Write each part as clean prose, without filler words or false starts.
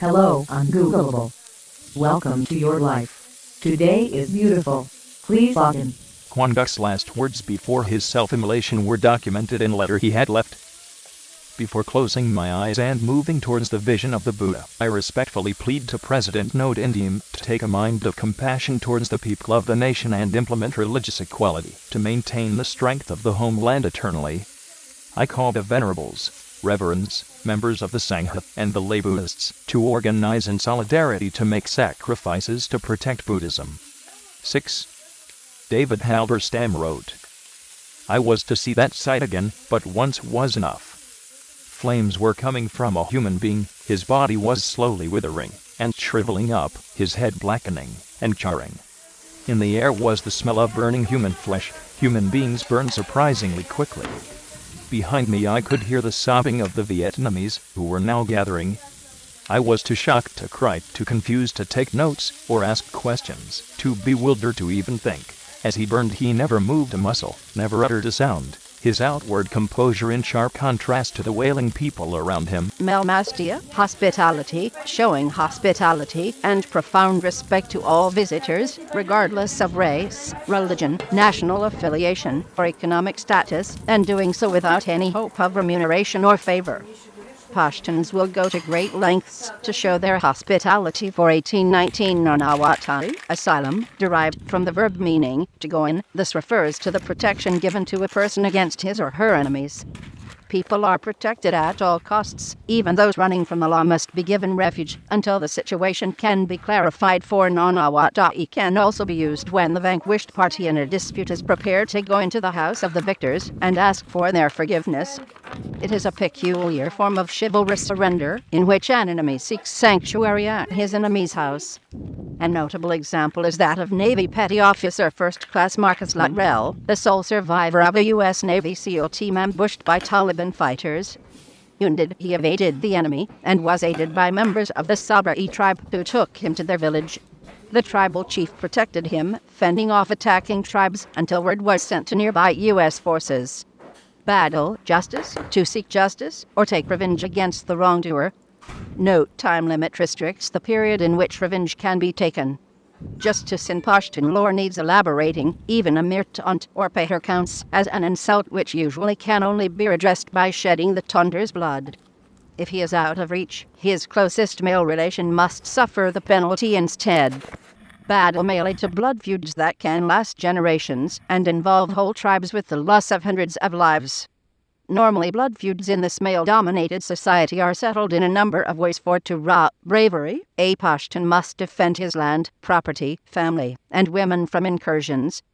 Hello, Ungoogleable. Welcome to your life. Today is beautiful. Please log in. Quan Guk's last words before his self-immolation were documented in a letter he had left. Before closing my eyes and moving towards the vision of the Buddha, I respectfully plead to President Nod Indiam to take a mind of compassion towards the people of the nation and implement religious equality to maintain the strength of the homeland eternally. I call the venerables, reverends, members of the Sangha, and the lay Buddhists to organize in solidarity to make sacrifices to protect Buddhism. 6. David Halberstam wrote, I was to see that sight again, but once was enough. Flames were coming from a human being, his body was slowly withering and shriveling up, his head blackening and charring. In the air was the smell of burning human flesh. Human beings burn surprisingly quickly. Behind me I could hear the sobbing of the Vietnamese, who were now gathering. I was too shocked to cry, too confused to take notes or ask questions, too bewildered to even think. As he burned he never moved a muscle, never uttered a sound, his outward composure in sharp contrast to the wailing people around him. Melmastia, hospitality, showing hospitality and profound respect to all visitors, regardless of race, religion, national affiliation, or economic status, and doing so without any hope of remuneration or favor. Pashtuns will go to great lengths to show their hospitality. For 1819 Nanawatari, asylum, derived from the verb meaning to go in. This refers to the protection given to a person against his or her enemies. People are protected at all costs. Even those running from the law must be given refuge until the situation can be clarified. For Nanawatari can also be used when the vanquished party in a dispute is prepared to go into the house of the victors and ask for their forgiveness. It is a peculiar form of chivalrous surrender, in which an enemy seeks sanctuary at his enemy's house. A notable example is that of Navy Petty Officer First Class Marcus Luttrell, the sole survivor of a U.S. Navy SEAL team ambushed by Taliban fighters. Wounded, he evaded the enemy, and was aided by members of the Sabrai tribe who took him to their village. The tribal chief protected him, fending off attacking tribes until word was sent to nearby U.S. forces. Battle, justice, to seek justice, or take revenge against the wrongdoer. Note: time limit restricts the period in which revenge can be taken. Justice in Pashtun lore needs elaborating. Even a mere taunt or pater counts as an insult, which usually can only be redressed by shedding the taunter's blood. If he is out of reach, his closest male relation must suffer the penalty instead. Battle may lead to blood feuds that can last generations and involve whole tribes with the loss of hundreds of lives. Normally, blood feuds in this male-dominated society are settled in a number of ways. For bravery, a Pashtun must defend his land, property, family, and women from incursions.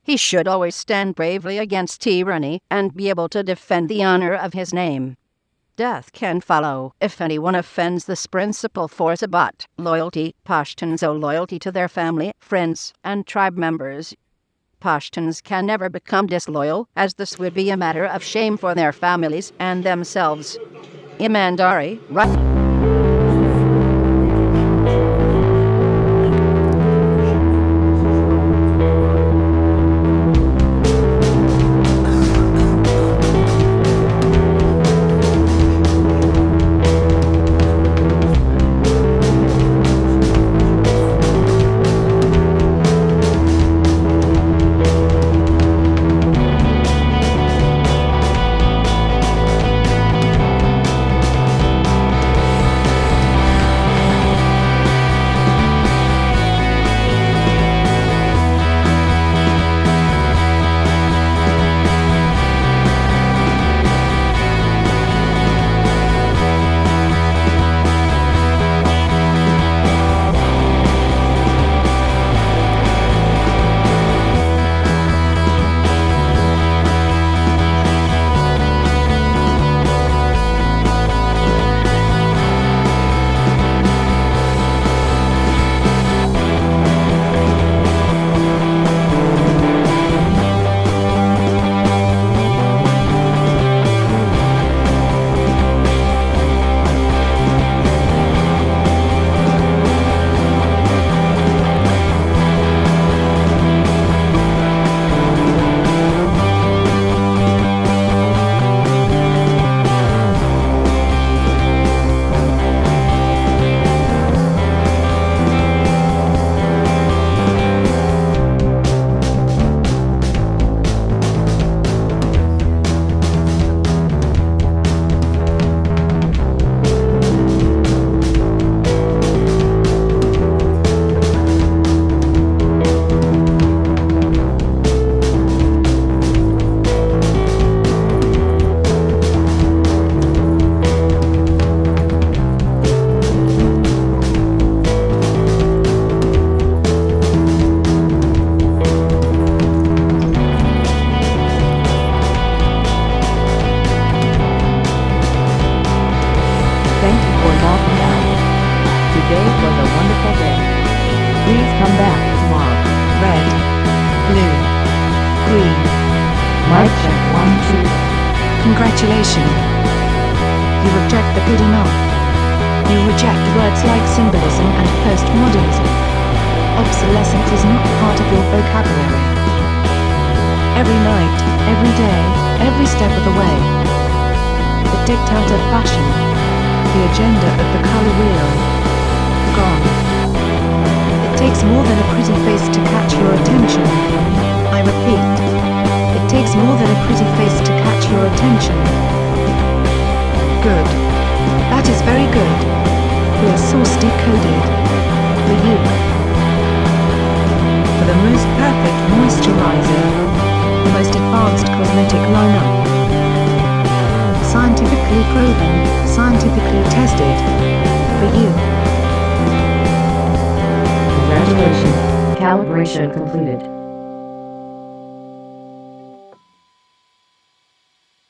He should always stand bravely against tyranny and be able to defend the honor of his name. Death can follow if anyone offends this principle. For Sabat, loyalty, Pashtuns owe loyalty to their family, friends, and tribe members. Pashtuns can never become disloyal, as this would be a matter of shame for their families and themselves. Imandari, right? Today was a wonderful day. Please come back tomorrow. Red, blue, green. Mic check 1, 2. Congratulations. You reject the good enough. You reject words like symbolism and postmodernism. Obsolescence is not part of your vocabulary. Every night, every day, every step of the way. The diktat of fashion. The agenda of the color wheel. Gone. It takes more than a pretty face to catch your attention. I repeat. It takes more than a pretty face to catch your attention. Good. That is very good. We are source decoded. For you. For the most perfect moisturizer. The most advanced cosmetic lineup. Scientifically proven, scientifically tested. For you. Congratulations. Calibration completed.